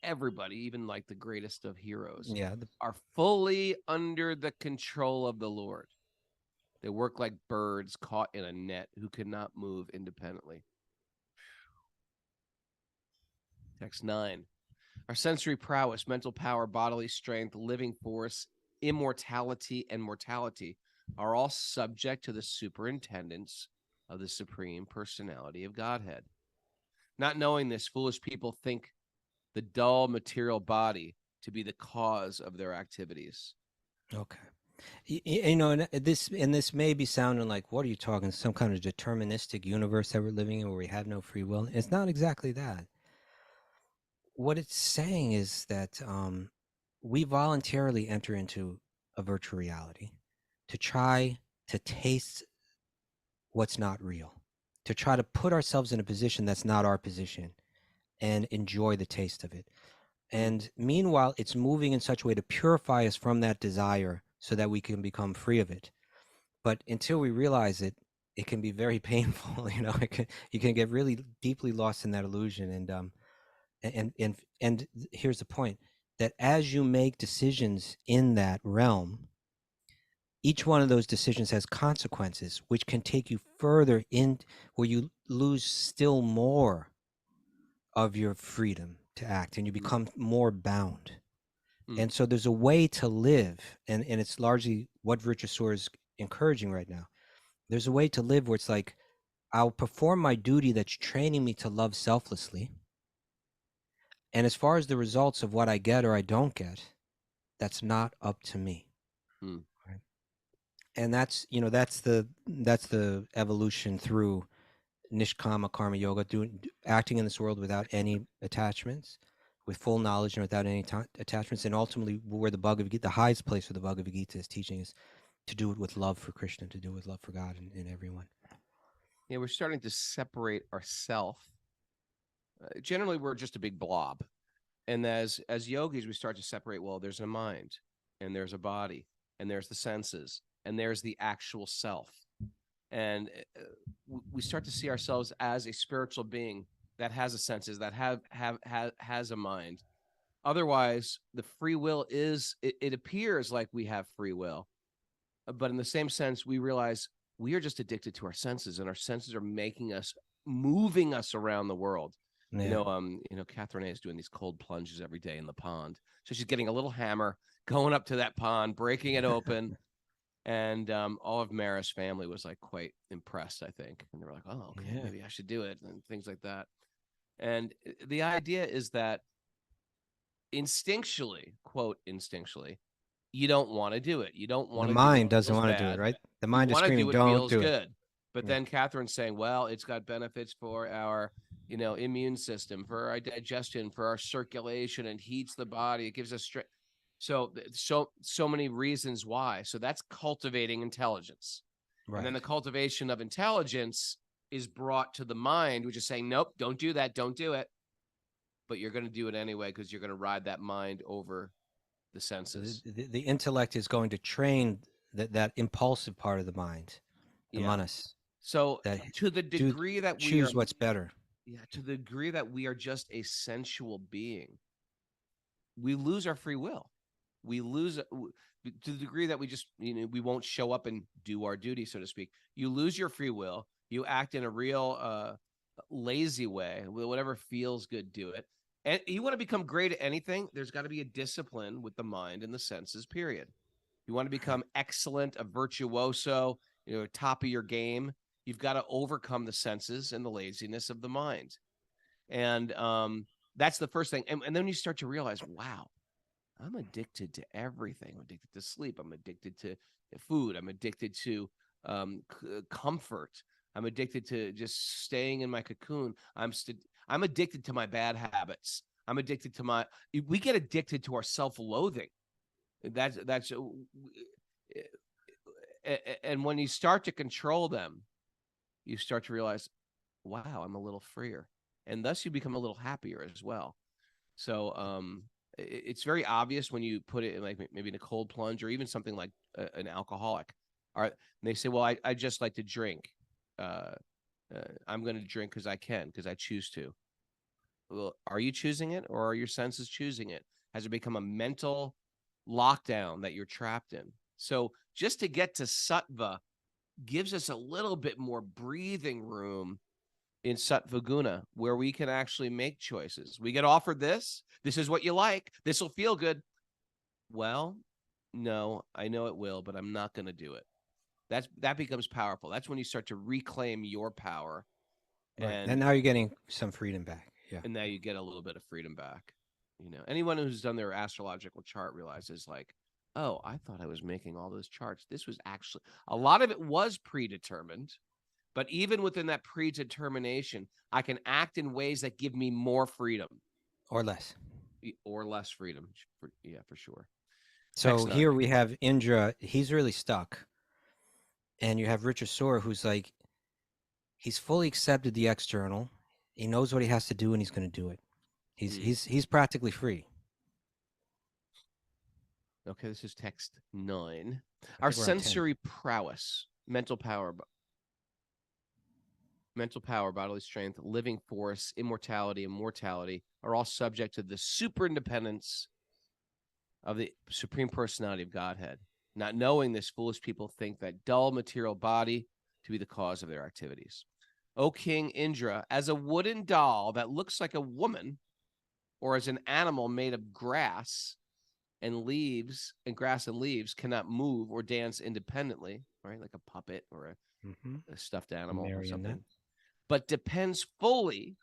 everybody, even like the greatest of heroes, are fully under the control of the Lord. They work like birds caught in a net who cannot move independently. Text 9. Our sensory prowess, mental power, bodily strength, living force, immortality, and mortality are all subject to the superintendence of the Supreme Personality of Godhead. Not knowing this, foolish people think the dull material body to be the cause of their activities. Okay. You know, and this may be sounding like, what are you talking? Some kind of deterministic universe that we're living in where we have no free will. It's not exactly that. What it's saying is that we voluntarily enter into a virtual reality to try to taste what's not real, to try to put ourselves in a position that's not our position and enjoy the taste of it. And meanwhile, it's moving in such a way to purify us from that desire so that we can become free of it. But until we realize it, it can be very painful. You know, you can get really deeply lost in that illusion. And here's the point, that as you make decisions in that realm, each one of those decisions has consequences, which can take you further in, where you lose still more of your freedom to act and you become more bound. And so there's a way to live, and it's largely what Virtue Soar is encouraging right now. There's a way to live where it's like, I'll perform my duty that's training me to love selflessly. And as far as the results of what I get or I don't get, that's not up to me. Right? And that's, you know, that's the evolution through Nishkama Karma Yoga, acting in this world without any attachments, with full knowledge and without any attachments. And ultimately, where the Bhagavad-gita, the highest place where the Bhagavad-gita is teaching is to do it with love for Krishna, to do it with love for God and everyone. Yeah, we're starting to separate ourselves. Generally, we're just a big blob. And as yogis, we start to separate, well, there's a mind, and there's a body, and there's the senses, and there's the actual self. And we start to see ourselves as a spiritual being that has a senses, that has a mind. Otherwise, the free will is, it appears like we have free will. But in the same sense, we realize we are just addicted to our senses, and our senses are moving us around the world. Yeah. Catherine A is doing these cold plunges every day in the pond. So she's getting a little hammer, going up to that pond, breaking it open. And all of Mara's family was like quite impressed, I think. And they were like, oh, okay, maybe I should do it, and things like that. And the idea is that instinctually, quote, instinctually, you don't want to do it. You don't want to do it. The mind doesn't want to do it, right? The mind is screaming, don't do it. Good. But then Catherine's saying, well, it's got benefits for our, immune system, for our digestion, for our circulation, and heats the body. It gives us strength. So many reasons why. So that's cultivating intelligence. Right. And then the cultivation of intelligence is brought to the mind, which is saying, nope, don't do that. Don't do it. But you're going to do it anyway because you're going to ride that mind over the senses. The intellect is going to train that impulsive part of the mind, the manas. So to the degree that we choose what's better. Yeah, to the degree that we are just a sensual being, we lose our free will. We lose to the degree that we just, we won't show up and do our duty, so to speak. You lose your free will. You act in a real lazy way. Whatever feels good, do it. And you want to become great at anything, there's got to be a discipline with the mind and the senses, period. You want to become excellent, a virtuoso, top of your game, you've got to overcome the senses and the laziness of the mind. And that's the first thing. And then you start to realize, wow, I'm addicted to everything. I'm addicted to sleep. I'm addicted to food. I'm addicted to comfort. I'm addicted to just staying in my cocoon. I'm addicted to my bad habits. I'm addicted to we get addicted to our self-loathing. And when you start to control them, you start to realize, wow, I'm a little freer. And thus you become a little happier as well. So it's very obvious when you put it in, like, maybe in a cold plunge, or even something like an alcoholic. And they say, well, I just like to drink. I'm going to drink because I can, because I choose to. Well, are you choosing it, or are your senses choosing it? Has it become a mental lockdown that you're trapped in? So just to get to sattva gives us a little bit more breathing room in sattva guna, where we can actually make choices. We get offered this. This is what you like. This will feel good. Well, no, I know it will, but I'm not going to do it. That becomes powerful. That's when you start to reclaim your power. Right. And now you're getting some freedom back. Yeah. And now you get a little bit of freedom back. Anyone who's done their astrological chart realizes, like, oh, I thought I was making all those charts. This was actually, a lot of it was predetermined. But even within that predetermination, I can act in ways that give me more freedom. Or less. Or less freedom. Yeah, for sure. So here we have Indra. He's really stuck. And you have Richard Sora, who's like, he's fully accepted the external. He knows what he has to do, and he's going to do it. He's practically free. Okay, this is text 9. Our sensory prowess, mental power, bodily strength, living force, immortality, and mortality are all subject to the super independence of the Supreme Personality of Godhead. Not knowing this, foolish people think that dull material body to be the cause of their activities. O King Indra, as a wooden doll that looks like a woman, or as an animal made of grass and leaves, cannot move or dance independently, right? Like a puppet or a stuffed animal or something, but depends fully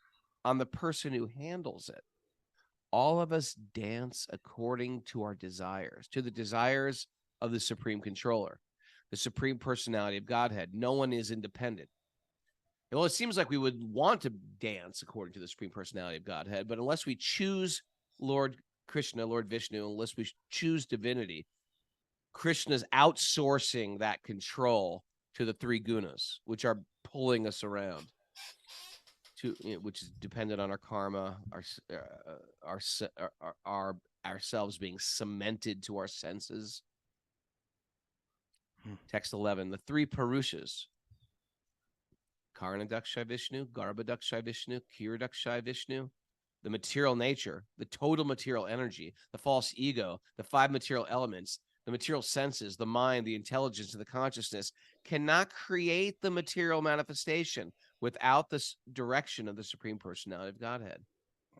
on the person who handles it. All of us dance according to our desires, to the desires of the Supreme Controller, the Supreme Personality of Godhead. No one is independent. Well, it seems like we would want to dance according to the Supreme Personality of Godhead, but unless we choose Lord Krishna, Lord Vishnu, unless we choose divinity, Krishna's outsourcing that control to the 3 gunas, which are pulling us around, which is dependent on our karma, ourselves being cemented to our senses. Text 11, the 3 Purushas, Karnadakshay Vishnu, Garbhadakshay Vishnu, Kiradakshay Vishnu, the material nature, the total material energy, the false ego, the 5 material elements, the material senses, the mind, the intelligence, and the consciousness cannot create the material manifestation without this direction of the Supreme Personality of Godhead.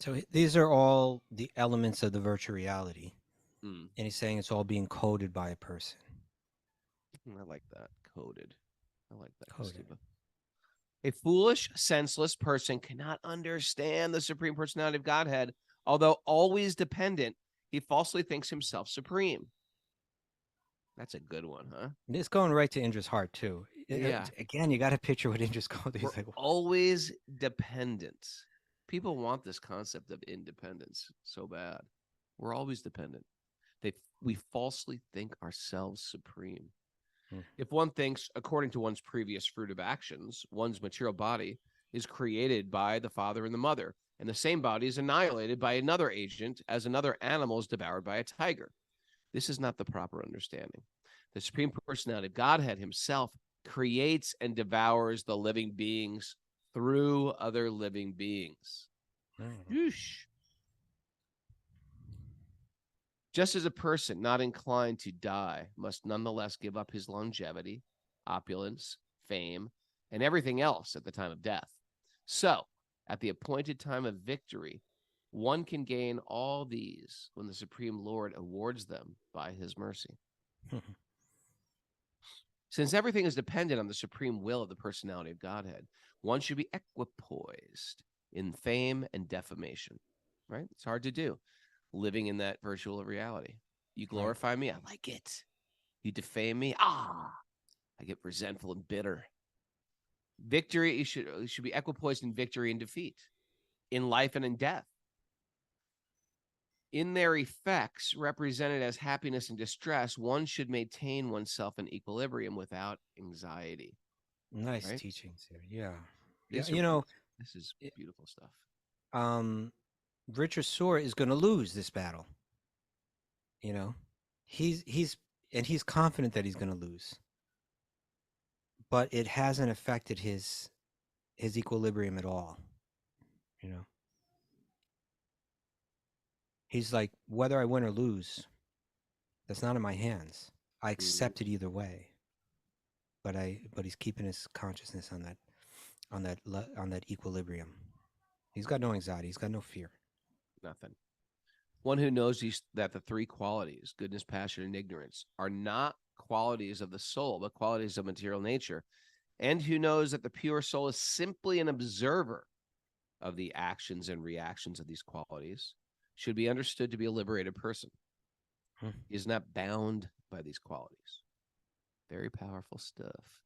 So these are all the elements of the virtual reality. And he's saying it's all being coded by a person. I like that. Coded. I like that. Coded. A foolish, senseless person cannot understand the Supreme Personality of Godhead. Although always dependent, he falsely thinks himself supreme. That's a good one, huh? It's going right to Indra's heart, too. Yeah. Again, you got to picture what Indra's going through. We're like, always dependent. People want this concept of independence so bad. We're always dependent. We falsely think ourselves supreme. If one thinks, according to one's previous fruit of actions, one's material body is created by the father and the mother, and the same body is annihilated by another agent as another animal is devoured by a tiger. This is not the proper understanding. The Supreme Personality of Godhead himself creates and devours the living beings through other living beings. Just as a person not inclined to die must nonetheless give up his longevity, opulence, fame, and everything else at the time of death, so at the appointed time of victory, one can gain all these when the Supreme Lord awards them by his mercy. Since everything is dependent on the supreme will of the personality of Godhead, one should be equipoised in fame and defamation, right? It's hard to do, living in that virtual reality. You glorify me, I like it. You defame me, I get resentful and bitter. Victory, you should be equipoised in victory and defeat, in life and in death. In their effects, represented as happiness and distress, one should maintain oneself in equilibrium without anxiety. Nice Right? teachings here. Yeah. These You are know, this is it- beautiful stuff. Richard Soar is going to lose this battle. You know, he's confident that he's going to lose, but it hasn't affected his equilibrium at all. You know, he's like, whether I win or lose, that's not in my hands. I accept it either way. But he's keeping his consciousness on that equilibrium. He's got no anxiety. He's got no fear. Nothing. One who knows that the three qualities, goodness, passion, and ignorance, are not qualities of the soul, but qualities of material nature, and who knows that the pure soul is simply an observer of the actions and reactions of these qualities, should be understood to be a liberated person. He is not bound by these qualities. Very powerful stuff.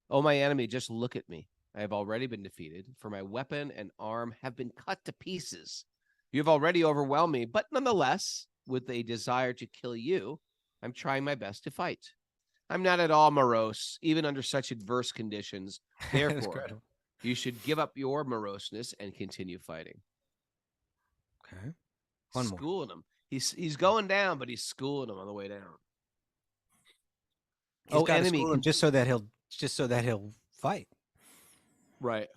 Oh, my enemy, just look at me. I have already been defeated, for my weapon and arm have been cut to pieces. You have already overwhelmed me, but nonetheless, with a desire to kill you, I'm trying my best to fight. I'm not at all morose, even under such adverse conditions. Therefore, you should give up your moroseness and continue fighting. Okay. One more. Schooling him. He's going down, but he's schooling him on the way down. He's got to school him just so that he'll fight. Right.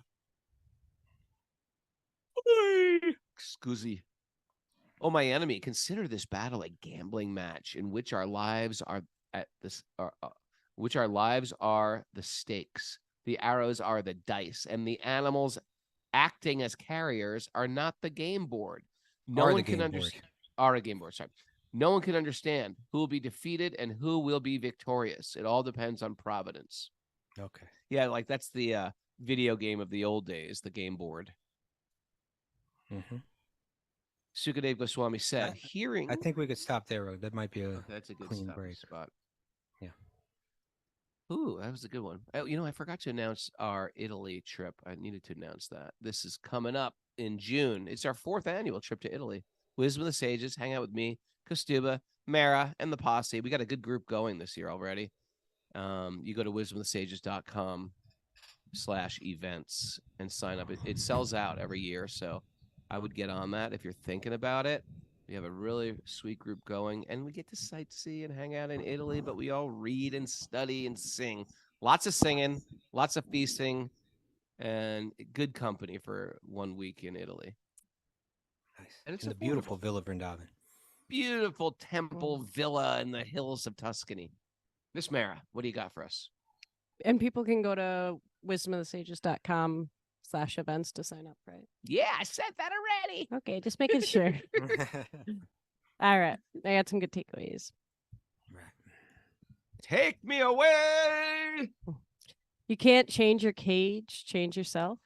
Scusi. Oh, my enemy, consider this battle a gambling match in which our lives are the stakes. The arrows are the dice, and the animals acting as carriers are not the game board. No one can understand. Are a game board. Sorry. No one can understand who will be defeated and who will be victorious. It all depends on providence. Okay. Yeah, like that's the video game of the old days, the game board. Mm-hmm. Sukadeva Goswami said, "Hearing." I think we could stop there. That might be that's a good clean break spot. Yeah. Ooh, that was a good one. I forgot to announce our Italy trip. I needed to announce that. This is coming up in June. It's our 4th annual trip to Italy. Wisdom of the Sages, hang out with me, Kostuba, Mara, and the posse. We got a good group going this year already. You go to wisdomofthesages.com/events and sign up. It sells out every year, so I would get on that if you're thinking about it. We have a really sweet group going, and we get to sightsee and hang out in Italy, but we all read and study and sing. Lots of singing, lots of feasting, and good company for 1 week in Italy. Nice. And it's in the beautiful Villa Vrindavan. Beautiful temple villa in the hills of Tuscany. Miss Mara, what do you got for us? And people can go to wisdomofthesages.com/events to sign up, right? Yeah, I said that already. Okay, just making sure. All right. I got some good takeaways. Right. Take me away. You can't change your cage, change yourself.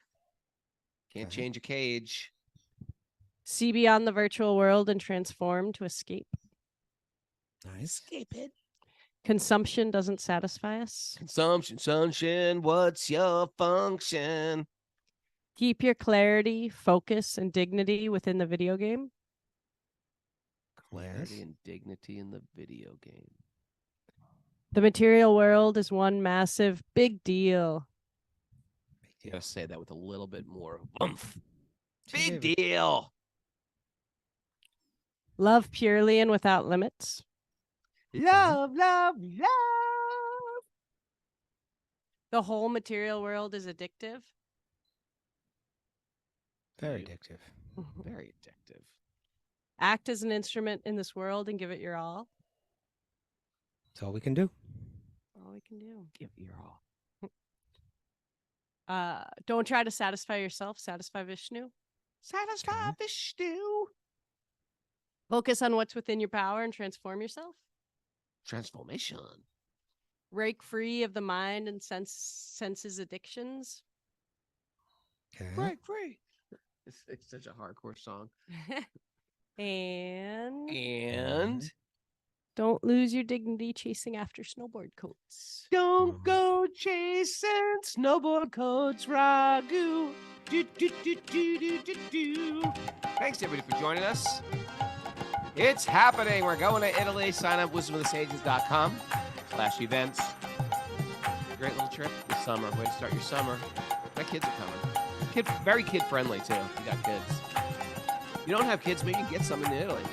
Can't change a cage. See beyond the virtual world and transform to escape. Nice. Escape it. Consumption doesn't satisfy us. Consumption, what's your function? Keep your clarity, focus, and dignity within the video game. Clarity and dignity in the video game. The material world is one massive big deal. You gotta say that with a little bit more oomph. Big deal. Love purely and without limits. Love, love, love. The whole material world is addictive. Very addictive. Very addictive. Act as an instrument in this world and give it your all. That's all we can do. All we can do. Give it your all. Don't try to satisfy yourself. Satisfy Vishnu. Satisfy Vishnu. Focus on what's within your power and transform yourself. Transformation. Break free of the mind and senses addictions. Okay. Break free. It's such a hardcore song. And don't lose your dignity chasing after snowboard coats. Don't go chasing snowboard coats, Ragu. Do, do, do, do, do, do, do. Thanks, everybody, for joining us. It's happening. We're going to Italy. Sign up wisdomofthesages.com/events. Great little trip this summer. Way to start your summer. My kids are coming. Very kid friendly too. If you got kids. If you don't have kids, maybe you can get some in Italy.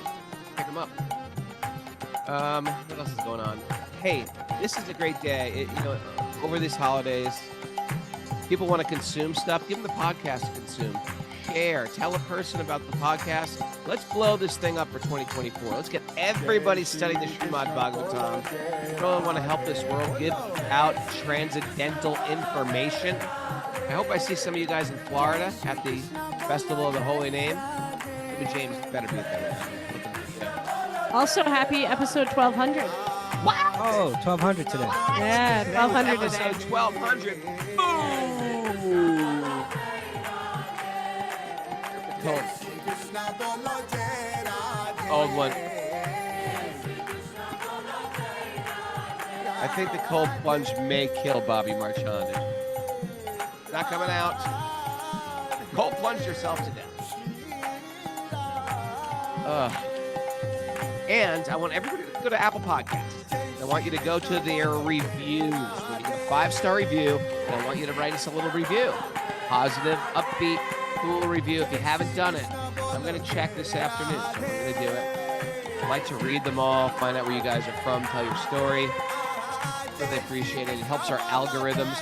Pick them up. What else is going on? Hey, this is a great day. Over these holidays, people want to consume stuff. Give them the podcast to consume. Share. Tell a person about the podcast. Let's blow this thing up for 2024. Let's get everybody studying the Srimad Bhagavatam. We really want to help this world give out transcendental information. I hope I see some of you guys in Florida at the Festival of the Holy Name. Maybe James better be there. Also, happy episode 1200. Wow! Oh, 1200 today. Yeah, 1200 today. Episode 1200. Cold. Old one. I think the cold plunge may kill Bobby Marchand. Not coming out. Cold plunge yourself to death. And I want everybody to go to Apple Podcasts. I want you to go to their reviews. When you get a 5-star review, and I want you to write us a little review. Positive, upbeat, cool review. If you haven't done it, I'm going to check this afternoon. So I'm going to do it. I like to read them all, find out where you guys are from, tell your story. Really appreciate it. It helps our algorithms.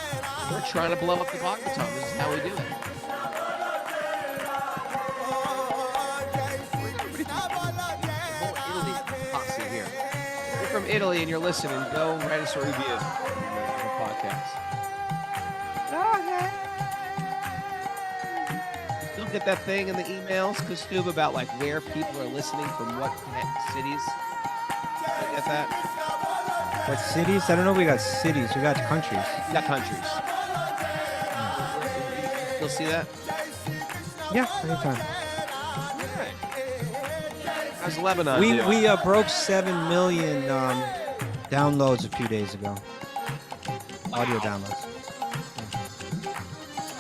We're trying to blow up the Bhagavatam. This is how we do it. From Italy and you're listening, go write us a review on the podcast. Okay. Still get that thing in the emails, Kostub, about like where people are listening from what cities. You get that? What cities? I don't know. We got cities. We got countries. We got countries. Still see that? Yeah, anytime. How's Lebanon We doing? broke 7 million downloads a few days ago. Audio downloads.